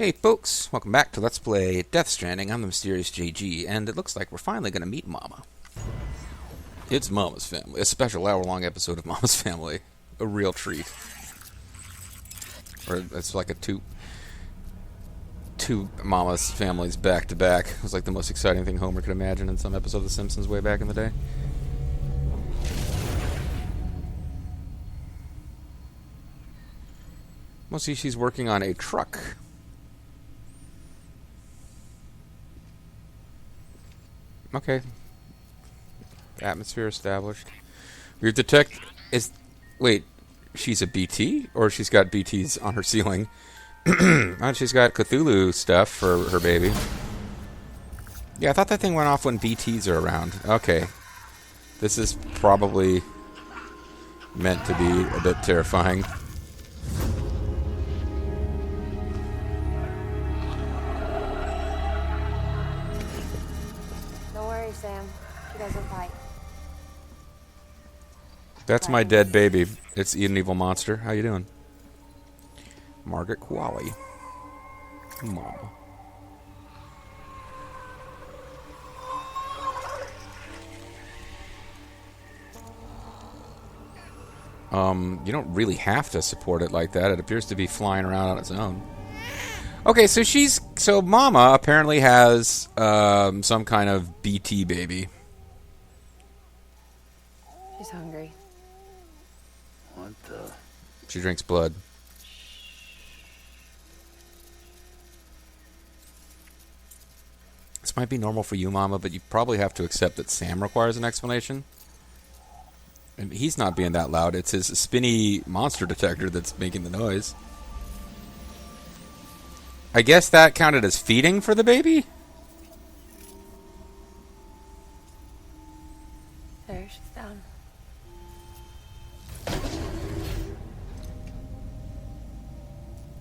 Hey folks, welcome back to Let's Play Death Stranding. I'm the Mysterious JG, and it looks like we're finally going to meet Mama. It's Mama's Family, a special hour-long episode of Mama's Family. A real treat. Or it's like a two Mama's Families back-to-back. It was like the most exciting thing Homer could imagine in some episode of The Simpsons way back in the day. Well, see, she's working on a truck. Okay. Atmosphere established. Your detect is... Wait, she's a BT? Or she's got BTs on her ceiling? Oh, she's got Cthulhu stuff for her baby. Yeah, I thought that thing went off when BTs are around. Okay. This is probably meant to be a bit terrifying. Sam. She doesn't fight. That's my dead baby. It's Eat an Evil Monster. How you doing? Margaret Qualley. Mama. You don't really have to support it like that. It appears to be flying around on its own. Okay, so Mama apparently has some kind of BT baby. She's hungry. What the? She drinks blood. This might be normal for you, Mama, but you probably have to accept that Sam requires an explanation. And he's not being that loud. It's his spinny monster detector that's making the noise. I guess that counted as feeding for the baby? There, she's down.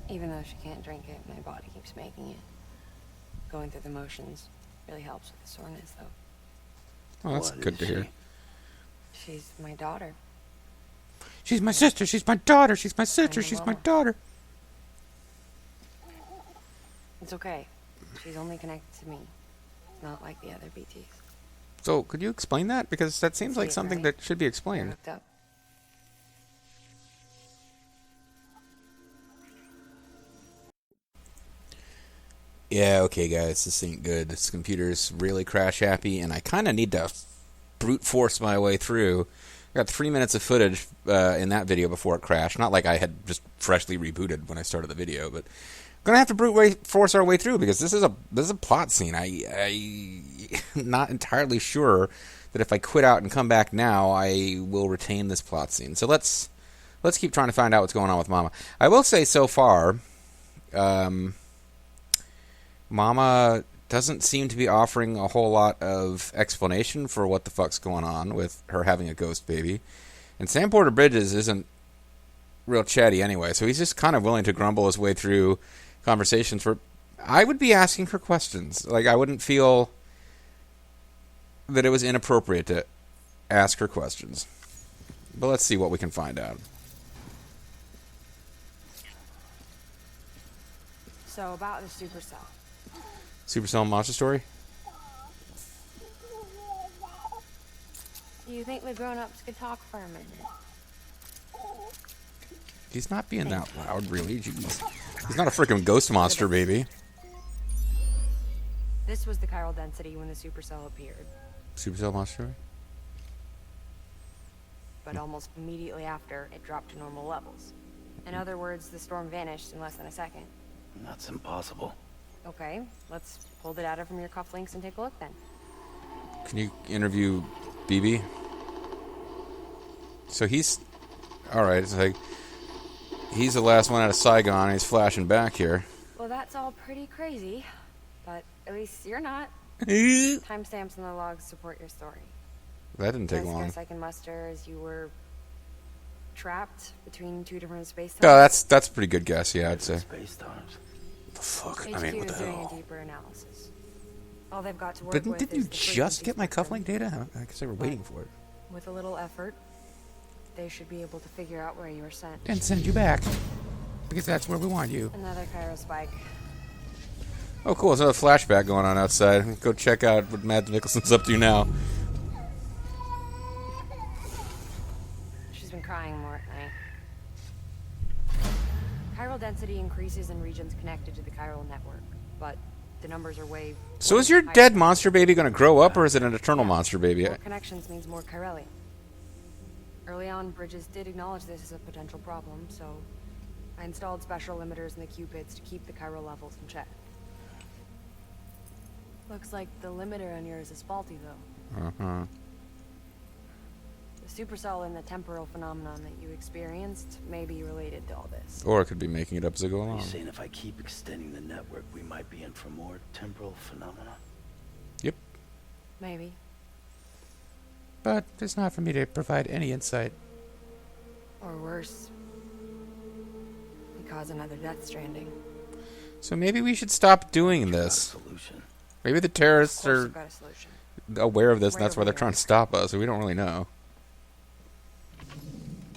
Even though she can't drink it, my body keeps making it. Going through the motions really helps with the soreness, though. Oh, that's good to hear. She's my daughter. She's my sister, she's my daughter, she's my sister, she's my daughter. It's okay. She's only connected to me, not like the other BTs. So, could you explain that? Because that seems like something that should be explained. Hooked up. Yeah, okay, guys, this ain't good. This computer's really crash happy, and I kind of need to brute force my way through. I got 3 minutes of footage in that video before it crashed. Not like I had just freshly rebooted when I started the video, but gonna have to force our way through because this is a plot scene. I'm not entirely sure that if I quit out and come back now, I will retain this plot scene. So let's keep trying to find out what's going on with Mama. I will say so far, Mama doesn't seem to be offering a whole lot of explanation for what the fuck's going on with her having a ghost baby, and Sam Porter Bridges isn't real chatty anyway, so he's just kind of willing to grumble his way through conversations where I would be asking her questions. Like, I wouldn't feel that it was inappropriate to ask her questions. But let's see what we can find out. So, about the supercell. Supercell monster story? Do you think the grown-ups could talk for a minute? He's not being that loud, really. Jeez. He's not a freaking ghost monster, baby. This was the chiral density when the supercell appeared. Supercell monster story? But almost immediately after, it dropped to normal levels. In other words, the storm vanished in less than a second. That's impossible. Okay, let's pull the data from your cufflinks and take a look then. Can you interview BB? So he's... Alright, it's like... He's the last one out of Saigon, and he's flashing back here. Well, that's all pretty crazy, but at least you're not. Timestamps in the logs support your story. That didn't take Best long. guess I can muster is you were trapped between two different space times. Oh, that's a pretty good guess, yeah, I'd say. Space times. The fuck? HQ I mean, what the is doing hell? a deeper analysis. All they've got to work But with didn't is you the just get my frequency cufflink data? I guess they were waiting for it. With a little effort, they should be able to figure out where you were sent. And send you back. Because that's where we want you. Another chiral spike. Oh, cool. There's another flashback going on outside. Go check out what Mads Mikkelsen's up to now. She's been crying more at night. Chiral density increases in regions connected to the chiral network, but the numbers are way... So is your dead monster baby going to grow up, or is it an eternal monster baby? More connections means more chiralium. Early on, Bridges did acknowledge this as a potential problem, so I installed special limiters in the cupids to keep the chiral levels in check. Looks like the limiter on yours is faulty, though. Uh-huh. The supercell and the temporal phenomenon that you experienced may be related to all this. Or it could be making it up as it go Are you along. saying if I keep extending the network, we might be in for more temporal phenomena? Yep. Maybe. But it's not for me to provide any insight. Or worse. We cause another Death Stranding. So maybe we should stop doing this. Solution. Maybe the terrorists Of course are we've got a solution. aware of this, and Right that's why over they're here. trying to stop us, so we don't really know.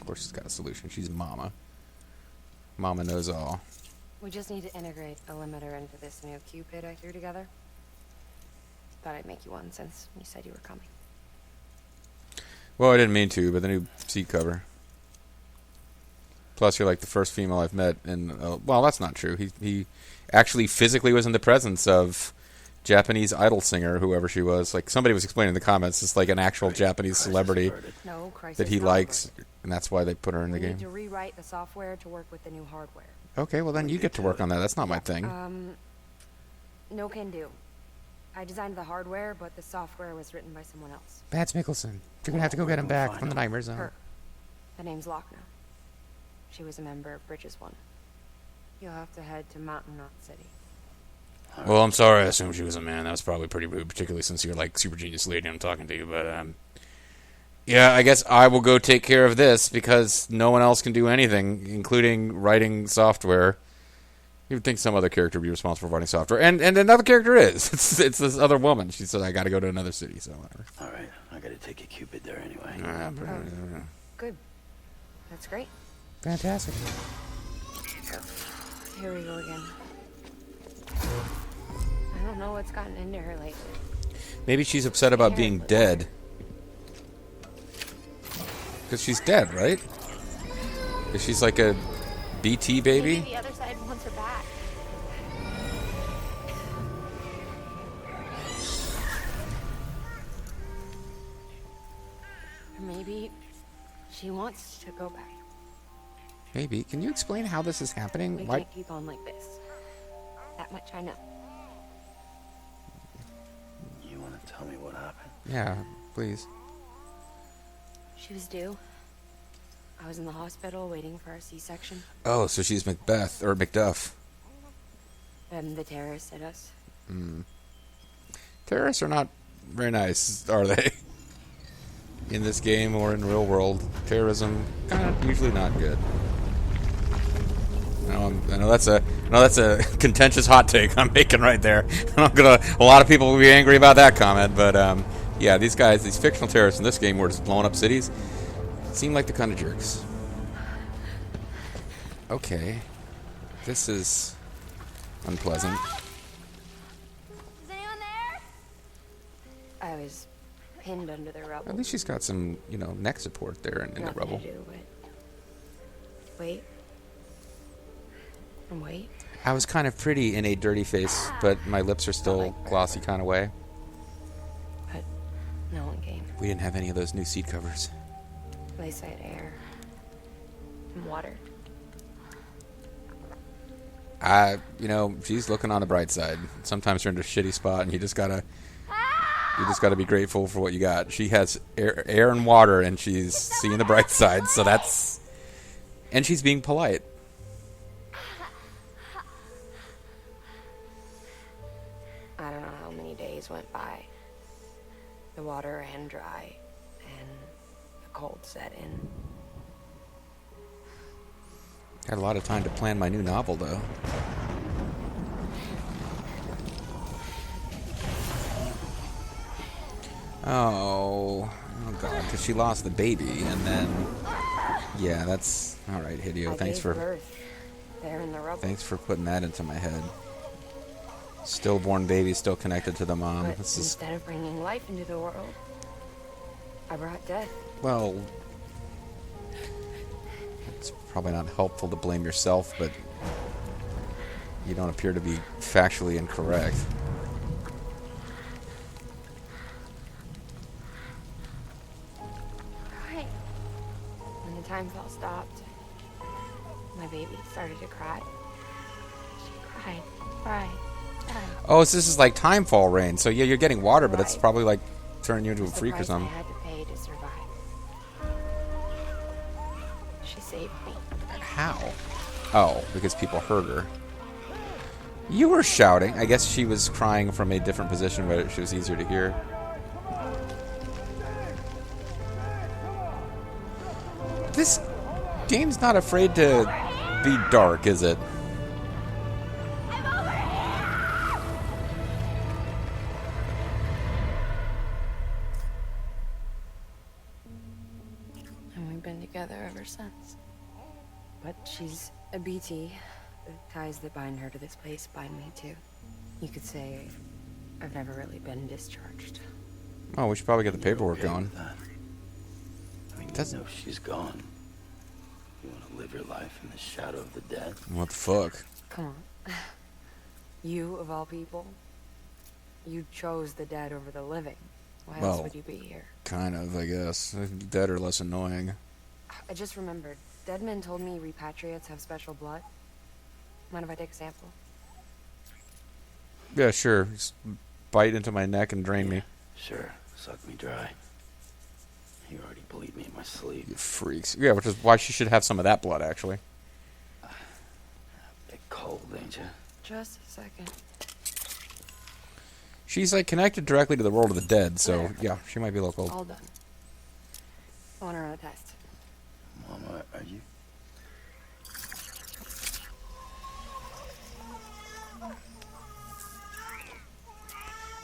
Of course she's got a solution. She's Mama. Mama knows all. We just need to integrate a limiter into this new cupid I threw together. Thought I'd make you one since you said you were coming. Well, I didn't mean to, but the new seat cover. Plus, you're like the first female I've met, and well, that's not true. He actually physically was in the presence of Japanese idol singer, whoever she was. Like somebody was explaining in the comments, it's like an actual Japanese celebrity No crisis. that he not likes, averted. and that's why they put her in the We need game. to rewrite the software to work with the new hardware. Okay, well then you get to work on that. That's not my thing. No can do. I designed the hardware, but the software was written by someone else. Mads Mikkelsen. You're gonna have to go get him back from the Nightmare Zone. Her. The name's Lochner. She was a member of Bridges One. You'll have to head to Mountain Knot City. Well, I'm sorry. I assumed she was a man. That was probably pretty rude, particularly since you're like super genius lady I'm talking to you. But yeah, I guess I will go take care of this because no one else can do anything, including writing software. You would think some other character would be responsible for writing software, and another character is. It's this other woman. She said I got to go to another city, so whatever. All right, I gotta take a Cupid there anyway. Good. That's great. Fantastic. Here we go again. I don't know what's gotten into her lately. Maybe she's upset about being dead. Because she's dead, right? Is she's like a BT baby? Maybe the other side wants her back. Or maybe she wants to go back. Maybe. Can you explain how this is happening? We Why? can't keep on like this. That much I know. You wanna tell me what happened? Yeah, please. She was due. I was in the hospital waiting for our C-section. Oh, so she's Macbeth or Macduff. And the terrorists hit us. Terrorists are not very nice, are they? In this game or in real world, terrorism kind of usually not good. I know that's a contentious hot take I'm making right there. A lot of people will be angry about that comment, but yeah, these fictional terrorists in this game were just blowing up cities. Seem like the kind of jerks. Okay, this is unpleasant. Is anyone there? I was pinned under the rubble. At least she's got some, neck support there in the Nothing rubble. to do, but wait. And wait. I was kind of pretty in a dirty face, but my lips are still glossy kind of way. But no one came. We didn't have any of those new seat covers. They said air and water. She's looking on the bright side. Sometimes you're in a shitty spot, and you just gotta be grateful for what you got. She has air and water, and she's seeing the bright side. So and she's being polite. I don't know how many days went by. The water ran dry, and the cold set in. Had a lot of time to plan my new novel, though. Oh God, because she lost the baby, and then, yeah, that's all right, Hideo. I Thanks gave for birth there in the rubble. putting that into my head. Stillborn baby still connected to the mom. But This is, instead of bringing life into the world, I brought death. well, it's probably not helpful to blame yourself, but you don't appear to be factually incorrect. Right. When the time fall stopped, my baby started to cry. She cried. Oh, so this is like timefall rain. So yeah, you're getting water, but it's Right. probably like turning you into a It's the freak or price something. I had to pay to survive. She saved me. How? Oh, because people heard her. You were shouting. I guess she was crying from a different position where she was easier to hear. This game's not afraid to be dark, is it? And we've been together ever since. But she's a BT. The ties that bind her to this place bind me too. You could say I've never really been discharged. Oh, we should probably get the paperwork Okay going. with that? I mean, Doesn't- you know she's gone. You want to live your life in the shadow of the dead? What the fuck? Come on. You, of all people, you chose the dead over the living. Why else Well, would you be here? Kind of, I guess. Dead or less annoying. I just remembered. Dead men told me repatriates have special blood. Mind if I take a sample? Yeah, sure. Just bite into my neck and drain me. Sure, suck me dry. You already believed me in my sleep. You freaks. Yeah, which is why she should have some of that blood, actually. Bit cold, ain't you? Just a second. She's, like, connected directly to the world of the dead, so, yeah, she might be local. All done. I want to run a test. Mama, are you?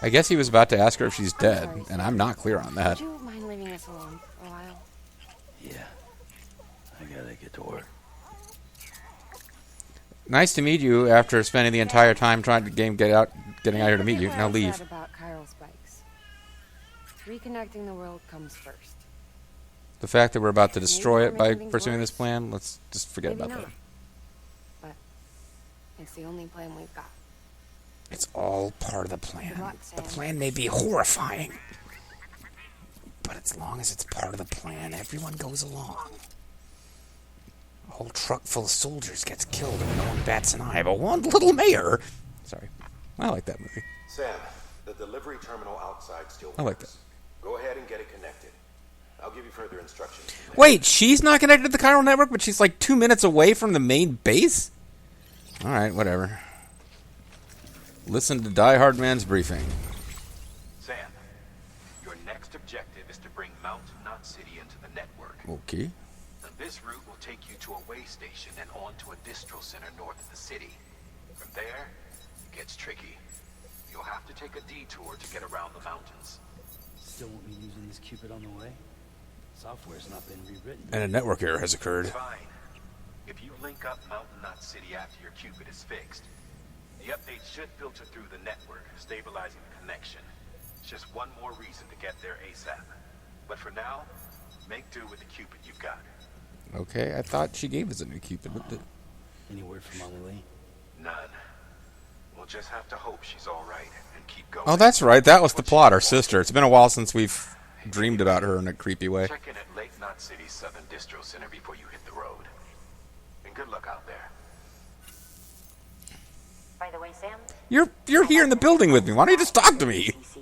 I guess he was about to ask her if she's dead, sorry, and I'm not clear on that. Would you mind leaving us alone for a while? Yeah. I gotta get to work. Nice to meet you after spending the entire time trying to getting out here to meet you. Forget Now what I leave. said about chiral spikes. Reconnecting the world comes first. The fact that we're about to destroy it by making things pursuing this worse. plan, let's just forget Maybe about not. that. But it's the only plan we've got. It's all part of the plan. Good luck, The Sam. plan may be horrifying, but as long as it's part of the plan, everyone goes along. A whole truck full of soldiers gets killed and no one bats an eye, but one little mayor. Sorry, I like that movie. Sam, the delivery terminal outside still works. I like that. Go ahead and get it connected. I'll give you further instructions. Wait, she's not connected to the chiral network, but she's like 2 minutes away from the main base? Alright, whatever. Listen to Die Hard Man's briefing. Sam, your next objective is to bring Mountain Knot City into the network. Okay. Now, this route will take you to a way station and on to a distro center north of the city. From there, it gets tricky. You'll have to take a detour to get around the mountains. Still won't be using this Cupid on the way? Software's not been rewritten. And a network error has occurred. Fine. If you link up Mountain Knot City after your Cupid is fixed, the update should filter through the network, stabilizing the connection. It's just one more reason to get there ASAP. But for now, make do with the Cupid you've got. Okay, I thought she gave us a new Cupid. Any word from Molly Lee? None. We'll just have to hope she's all right and keep going. Oh, that's right. That was the plot, her sister. It's been a while since we've dreamed about her in a creepy way. Check in at Lake Knot City's Southern Distro Center before you hit the road. And good luck out there. By the way, Sam, You're here in the building with me. Why don't you just talk to me? CC.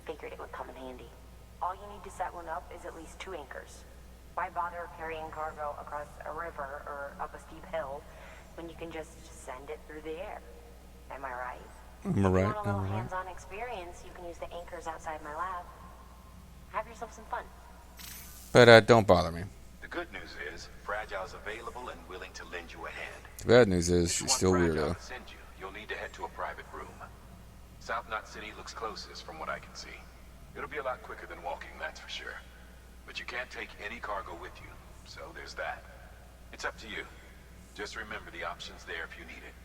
Figured it would come in handy. All you need to set one up is at least 2 anchors. Why bother carrying cargo across a river or up a steep hill when you can just send it through the air? Am I right? Am I right? If you want a little Am I right? hands-on experience, you can use the anchors outside my lab. Have yourself some fun. But don't bother me. The good news is, Fragile's available and willing to lend you a hand. The bad news is If you she's want still Fragile weirdo. to send you, you'll need to head to a private room. South Knot City looks closest from what I can see. It'll be a lot quicker than walking, that's for sure. But you can't take any cargo with you, so there's that. It's up to you. Just remember the option's there if you need it.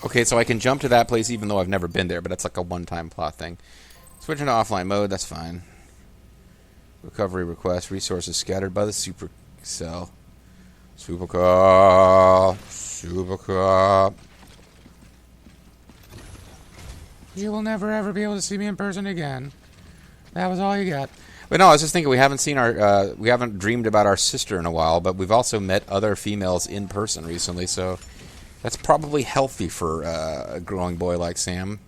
Okay, so I can jump to that place even though I've never been there, but that's like a one-time plot thing. Switching to offline mode, that's fine. Recovery request, resources scattered by the supercell. Supercell. You will never ever be able to see me in person again. That was all you got. But no, I was just thinking we haven't dreamed about our sister in a while, but we've also met other females in person recently, so that's probably healthy for a growing boy like Sam.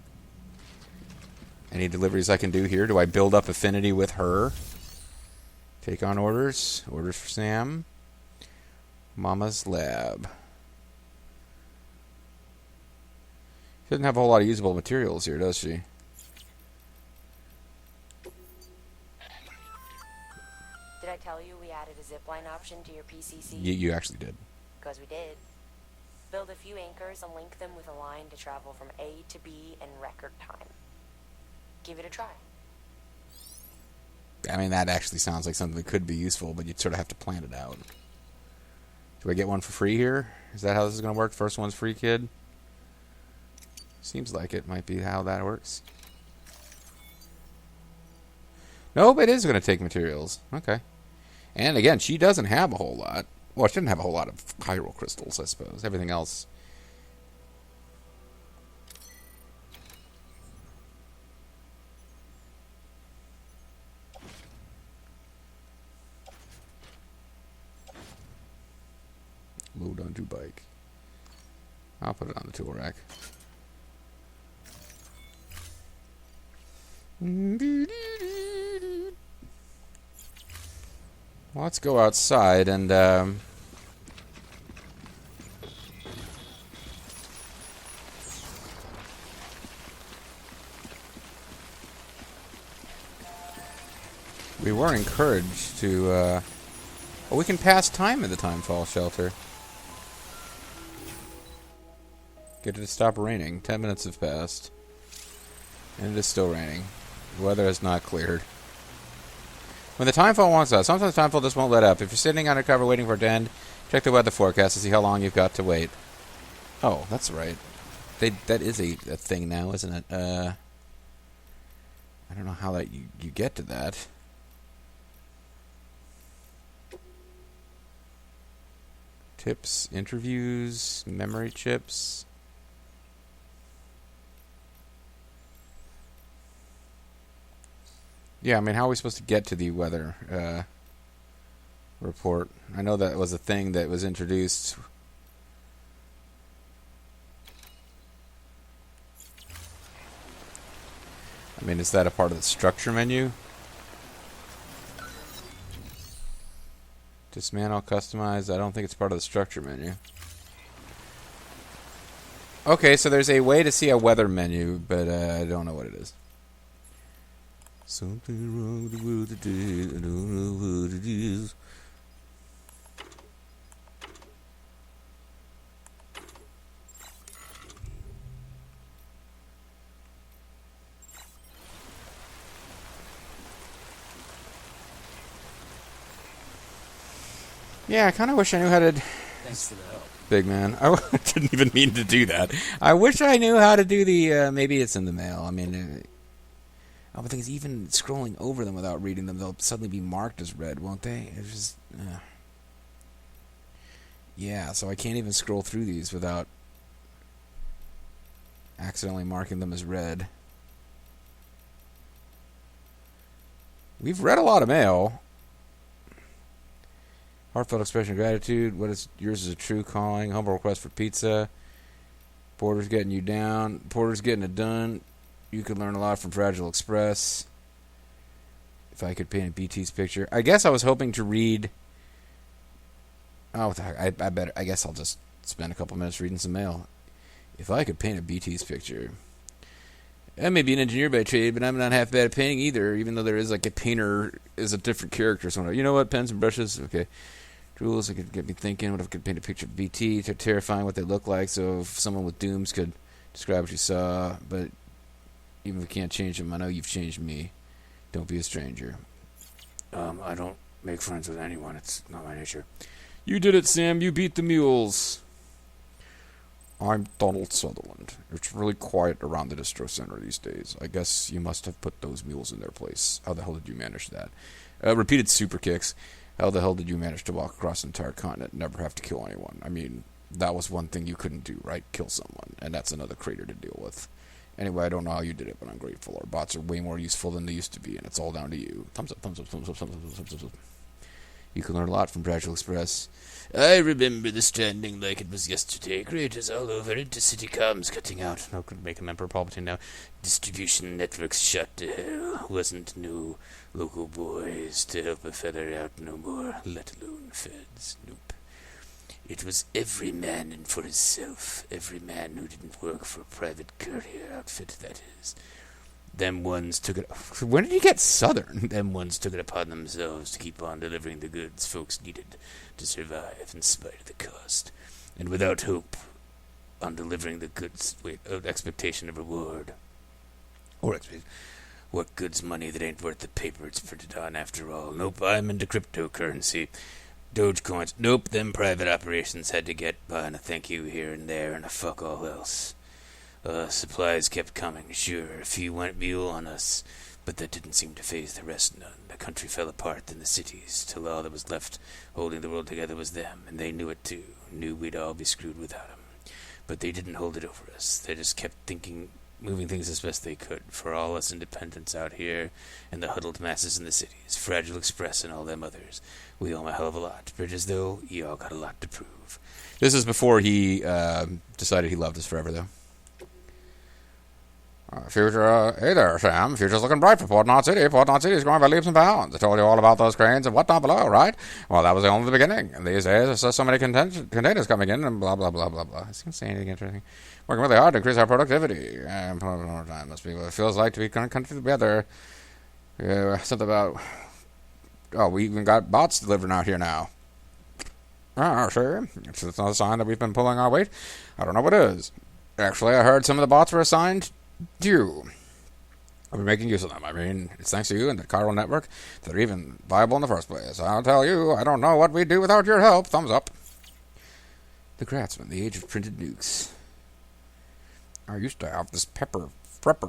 Any deliveries I can do here? Do I build up affinity with her? Take on orders. Orders for Sam. Mama's lab. She doesn't have a whole lot of usable materials here, does she? Did I tell you we added a zipline option to your PCC? You actually did. Because we did. Build a few anchors and link them with a line to travel from A to B in record time. Give it a try. I mean, that actually sounds like something that could be useful, but you'd sort of have to plan it out. Do I get one for free here? Is that how this is going to work? First one's free, kid? Seems like it might be how that works. Nope, it is going to take materials. Okay. And again, she doesn't have a whole lot. Well, she doesn't have a whole lot of chiral crystals, I suppose. Everything else. Load onto bike. I'll put it on the tool rack. Well, let's go outside and we were encouraged to well, we can pass time at the Timefall shelter. Get it to stop raining. 10 minutes have passed. And it is still raining. The weather has not cleared. When the Timefall wants us, sometimes Timefall just won't let up. If you're sitting undercover waiting for it to end, check the weather forecast to see how long you've got to wait. Oh, that's right. That is a thing now, isn't it? I don't know how that you get to that. Tips, interviews, memory chips. Yeah, I mean, how are we supposed to get to the weather report? I know that was a thing that was introduced. I mean, is that a part of the structure menu? Dismantle, customize. I don't think it's part of the structure menu. Okay, so there's a way to see a weather menu, but I don't know what it is. Something wrong with the world today. I don't know what it is. Yeah, I kind of wish I knew how to... Thanks for the help. Big man. I didn't even mean to do that. I wish I knew how to do the... maybe it's in the mail. I mean... Oh, but the thing is, even scrolling over them without reading them, they'll suddenly be marked as red, won't they? It's just... Yeah, so I can't even scroll through these without accidentally marking them as red. We've read a lot of mail. Heartfelt expression of gratitude. What is yours is a true calling. Humble request for pizza. Porter's getting you down. Porter's getting it done. You could learn a lot from Fragile Express. If I could paint a BT's picture. I guess I was hoping to read... Oh, I guess I'll just spend a couple minutes reading some mail. If I could paint a BT's picture... I may be an engineer by trade, but I'm not half bad at painting either, even though there is like a painter is a different character. So you know what? Pens and brushes? Okay. Tools that could get me thinking. What if I could paint a picture of BT? They're terrifying what they look like, so if someone with dooms could describe what you saw, but even if we can't change them, I know you've changed me. Don't be a stranger. I don't make friends with anyone. It's not my nature. You did it, Sam. You beat the mules. I'm Donald Sutherland. It's really quiet around the distro center these days. I guess you must have put those mules in their place. How the hell did you manage that? Repeated super kicks. How the hell did you manage to walk across an entire continent and never have to kill anyone? I mean, that was one thing you couldn't do, right? Kill someone. And that's another crater to deal with. Anyway, I don't know how you did it, but I'm grateful. Our bots are way more useful than they used to be, and it's all down to you. Thumbs up, thumbs up, thumbs up, thumbs up, thumbs up, thumbs up. You can learn a lot from Fragile Express. I remember the Stranding like it was yesterday. Creators all over, intercity comms cutting out. No, could make a member of Palpatine now. Distribution networks shut to hell. Wasn't no local boys to help a feather out no more, let alone feds. Nope. It was every man in for himself. Every man who didn't work for a private courier outfit, that is. Them ones took it... When did you get Southern? Them ones took it upon themselves to keep on delivering the goods folks needed to survive in spite of the cost. And without hope on delivering the goods... expectation of reward. Or what goods money that ain't worth the paper it's printed on after all. Nope, I'm into cryptocurrency. Dogecoins. Nope, them private operations had to get by and a thank you here and there and a fuck all else. Supplies kept coming, sure. A few went mule on us, but that didn't seem to faze the rest none. The country fell apart in the cities, till all that was left holding the world together was them, and they knew it too. Knew we'd all be screwed without them. But they didn't hold it over us. They just kept moving things as best they could, for all us independents out here, and the huddled masses in the cities, Fragile Express and all them others. We owe 'em a hell of a lot. Bridges, though, you all got a lot to prove. This is before he decided he loved us forever, though. Future, hey there, Sam. Future's looking bright for Port Knot City. Port Knot City is growing by leaps and bounds. I told you all about those cranes and whatnot below, right? Well, that was only the beginning. And these days, there's just so many containers coming in and blah, blah, blah, blah, blah. I was going to say anything interesting. Working really hard to increase our productivity. And time must be what it feels like to be country together. Something about... Oh, we even got bots delivering out here now. Sure. It's another sign that we've been pulling our weight. I don't know what it is. Actually, I heard some of the bots were assigned... you. We're making use of them. I mean, it's thanks to you and the chiral network that are even viable in the first place. I'll tell you, I don't know what we'd do without your help. Thumbs up. The Kratzman, the age of printed nukes. I used to have this prepper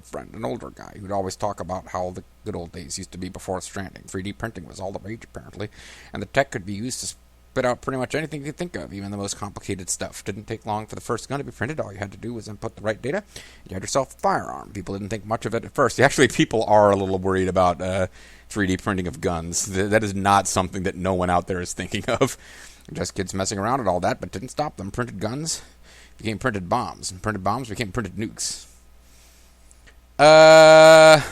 friend, an older guy, who'd always talk about how the good old days used to be before Stranding. 3D printing was all the rage, apparently, and the tech could be used to spit out pretty much anything you could think of, even the most complicated stuff. Didn't take long for the first gun to be printed. All you had to do was input the right data. You had yourself a firearm. People didn't think much of it at first. Actually, people are a little worried about 3D printing of guns. That is not something that no one out there is thinking of. Just kids messing around and all that, but didn't stop them. Printed guns became printed bombs, and printed bombs became printed nukes. I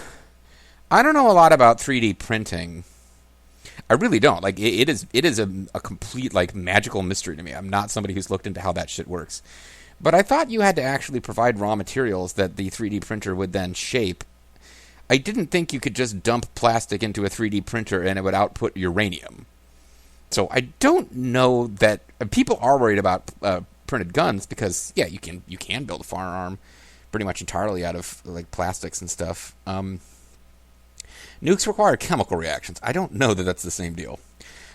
don't know a lot about 3D printing. I really don't. Like, it is a complete, like, magical mystery to me. I'm not somebody who's looked into how that shit works. But I thought you had to actually provide raw materials that the 3D printer would then shape. I didn't think you could just dump plastic into a 3D printer and it would output uranium. So I don't know that... People are worried about printed guns because, yeah, you can build a firearm pretty much entirely out of, like, plastics and stuff. Nukes require chemical reactions. I don't know that that's the same deal.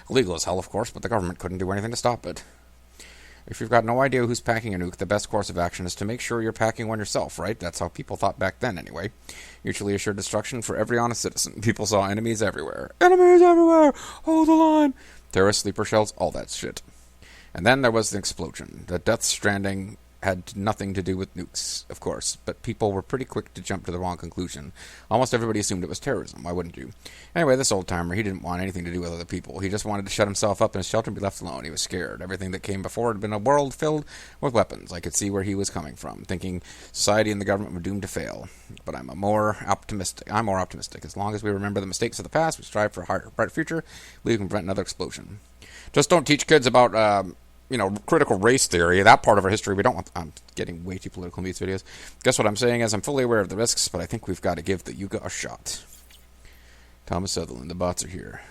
Illegal as hell, of course, but the government couldn't do anything to stop it. If you've got no idea who's packing a nuke, the best course of action is to make sure you're packing one yourself, right? That's how people thought back then, anyway. Mutually assured destruction for every honest citizen. People saw enemies everywhere. Enemies everywhere! Hold the line! Terrorist sleeper shells, all that shit. And then there was the explosion. The Death Stranding had nothing to do with nukes, of course, but people were pretty quick to jump to the wrong conclusion. Almost everybody assumed it was terrorism. Why wouldn't you? Anyway, this old-timer, he didn't want anything to do with other people. He just wanted to shut himself up in his shelter and be left alone. He was scared. Everything that came before had been a world filled with weapons. I could see where he was coming from, thinking society and the government were doomed to fail. But I'm more optimistic. As long as we remember the mistakes of the past, we strive for a higher, brighter future, we can prevent another explosion. Just don't teach kids about... critical race theory, that part of our history we don't want... I'm getting way too political in these videos. Guess what I'm saying is I'm fully aware of the risks, but I think we've got to give the Yuga a shot. Thomas Sutherland, the bots are here.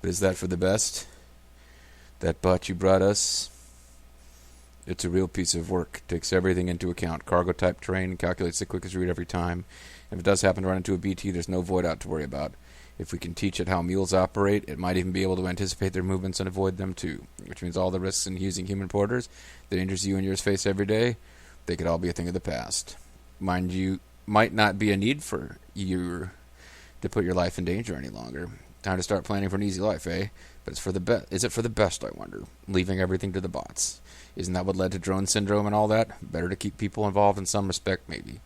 But is that for the best? That bot you brought us? It's a real piece of work. Takes everything into account. Cargo type terrain, calculates the quickest route every time. If it does happen to run into a BT, there's no void out to worry about. If we can teach it how mules operate, it might even be able to anticipate their movements and avoid them too, which means all the risks in using human porters, the dangers you and yours face every day, they could all be a thing of the past. Mind you, might not be a need for you to put your life in danger any longer. Time to start planning for an easy life, eh? But it's for the is it for the best, I wonder? Leaving everything to the bots. Isn't that what led to drone syndrome and all that? Better to keep people involved in some respect, maybe.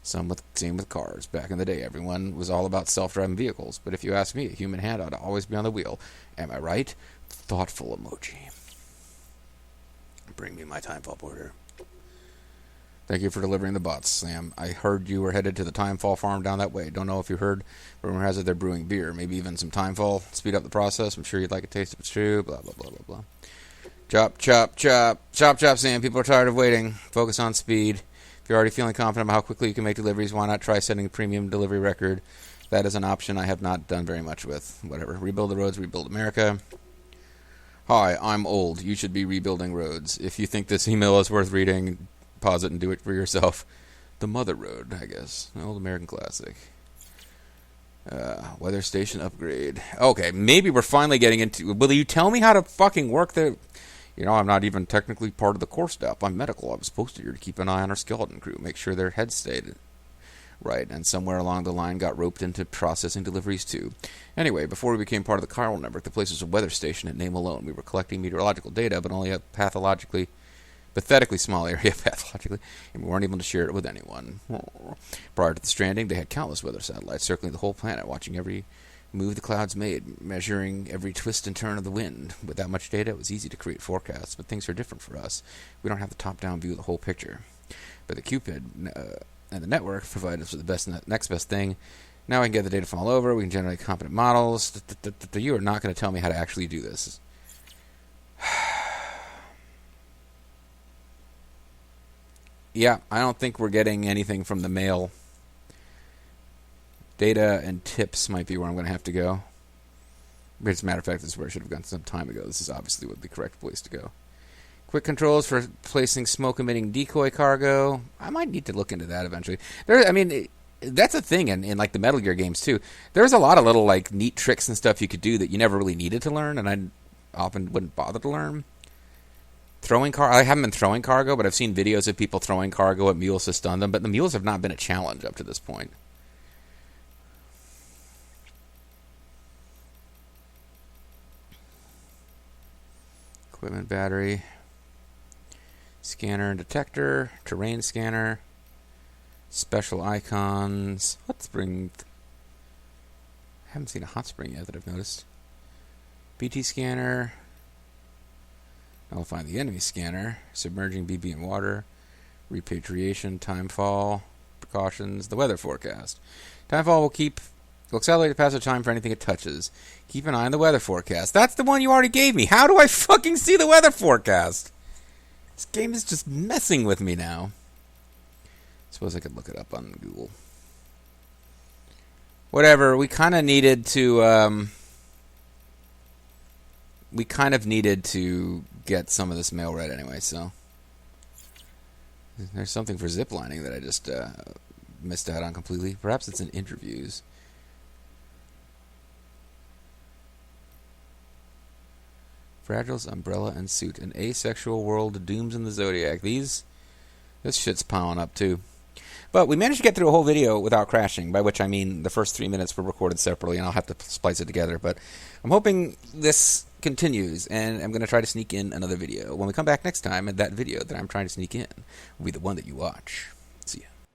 Same with cars. Back in the day, everyone was all about self-driving vehicles. But if you ask me, a human hand ought to always be on the wheel. Am I right? Thoughtful emoji. Bring me my Timefall porter. Thank you for delivering the bots, Sam. I heard you were headed to the Timefall farm down that way. Don't know if you heard. Rumor has it they're brewing beer. Maybe even some Timefall. Speed up the process. I'm sure you'd like a taste if it's true. Blah, blah, blah, blah, blah. Chop, chop, chop. Chop, chop, Sam. People are tired of waiting. Focus on speed. If you're already feeling confident about how quickly you can make deliveries, why not try setting a premium delivery record? That is an option I have not done very much with. Whatever. Rebuild the roads, rebuild America. Hi, I'm old. You should be rebuilding roads. If you think this email is worth reading, pause it and do it for yourself. The Mother Road, I guess. An old American classic. Weather station upgrade. Okay, maybe we're finally getting into... Will you tell me how to fucking work the... You know, I'm not even technically part of the core staff. I'm medical. I was posted here to keep an eye on our skeleton crew, make sure their heads stayed right, and somewhere along the line got roped into processing deliveries too. Anyway, before we became part of the chiral network, the place was a weather station in name alone. We were collecting meteorological data, but only a pathetically small area, and we weren't able to share it with anyone. Prior to the stranding, they had countless weather satellites circling the whole planet, watching every move the clouds made, measuring every twist and turn of the wind. With that much data, it was easy to create forecasts, but things are different for us. We don't have the top-down view of the whole picture. But the Cupid and the network provided us with the next best thing. Now we can get the data from all over. We can generate competent models. You are not going to tell me how to actually do this. Yeah, I don't think we're getting anything from the mail. Data and tips might be where I'm going to have to go. But as a matter of fact, this is where I should have gone some time ago. This is obviously the correct place to go. Quick controls for placing smoke-emitting decoy cargo. I might need to look into that eventually. That's a thing in like the Metal Gear games too. There's a lot of little like neat tricks and stuff you could do that you never really needed to learn, and I often wouldn't bother to learn. I haven't been throwing cargo, but I've seen videos of people throwing cargo at mules to stun them, but the mules have not been a challenge up to this point. Equipment battery. Scanner and detector. Terrain scanner. Special icons. Hot spring. I haven't seen a hot spring yet that I've noticed. BT scanner. I'll find the enemy scanner. Submerging BB in water. Repatriation. Timefall. Precautions. The weather forecast. Timefall will accelerate the passage of time for anything it touches. Keep an eye on the weather forecast. That's the one you already gave me. How do I fucking see the weather forecast? This game is just messing with me now. Suppose I could look it up on Google. Whatever. We kind of needed to get some of this mail read anyway, so there's something for ziplining that I just missed out on completely. Perhaps it's in interviews. Fragile's umbrella and suit. An asexual world dooms in the Zodiac. This shit's piling up too. But we managed to get through a whole video without crashing, by which I mean the first 3 minutes were recorded separately, and I'll have to splice it together. But I'm hoping this continues, and I'm going to try to sneak in another video. When we come back next time, and that video that I'm trying to sneak in will be the one that you watch. See ya.